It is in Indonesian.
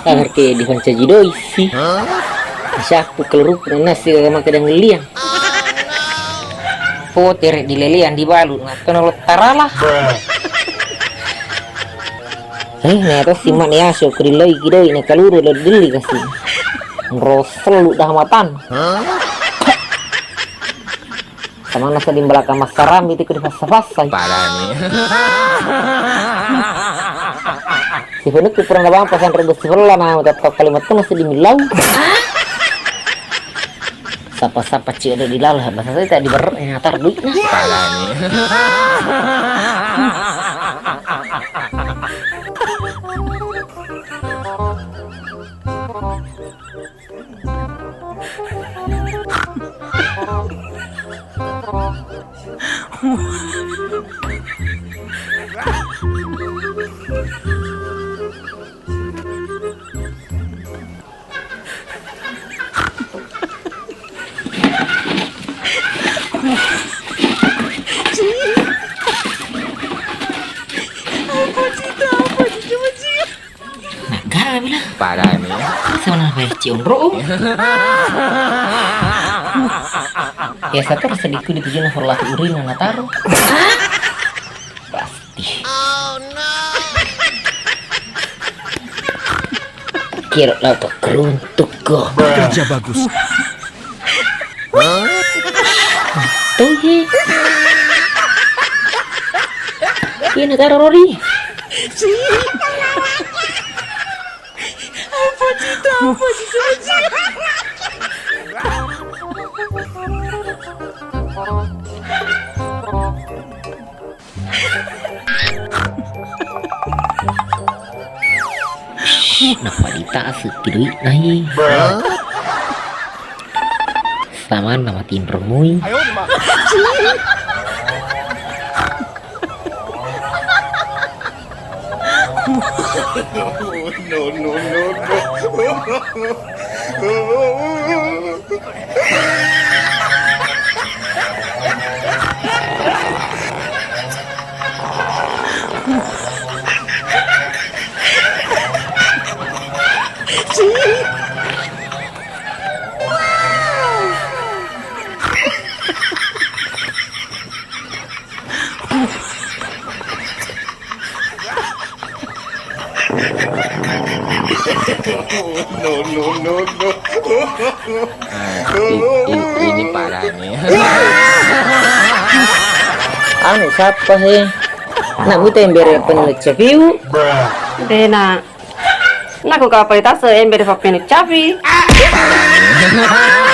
Agar ke di panca jidoi sih. Siapa keluar nasi kagak makan yang liang. Oh terek di lelean di balut nah tono taralah. Ternyata si man ya so kriloi kidoi ne kaluru lo dili kasih. Rosel lu dah matan. Sama nasa di belakang mas saram itu ke fasa-fasa. Parah nih. Si Fenuk ke pernah bang pasan rebus sebelah nah tetap kalimat itu masih dimilau. Sapa-sapa cik ada di lalah bahasa saya tak diber ngatar duit nah. Parah nih. Nah gara bilang Parah nih. sebenarnya baik cium bro. Ya satu rasa diku ditujuan for laki urina nataro. Pasti. Kira lah tuh keruntuk kok. Kerja bagus. Tuh ye. Ini nataro Rory. Napa ditaas tiduy nahi. Sama nama tim permui. Ini parah nih. Anu siapa sih? Nak minta yang beri penelitian view. Dena. Naku kapalitas ember fa penuk chavi. Parah nih.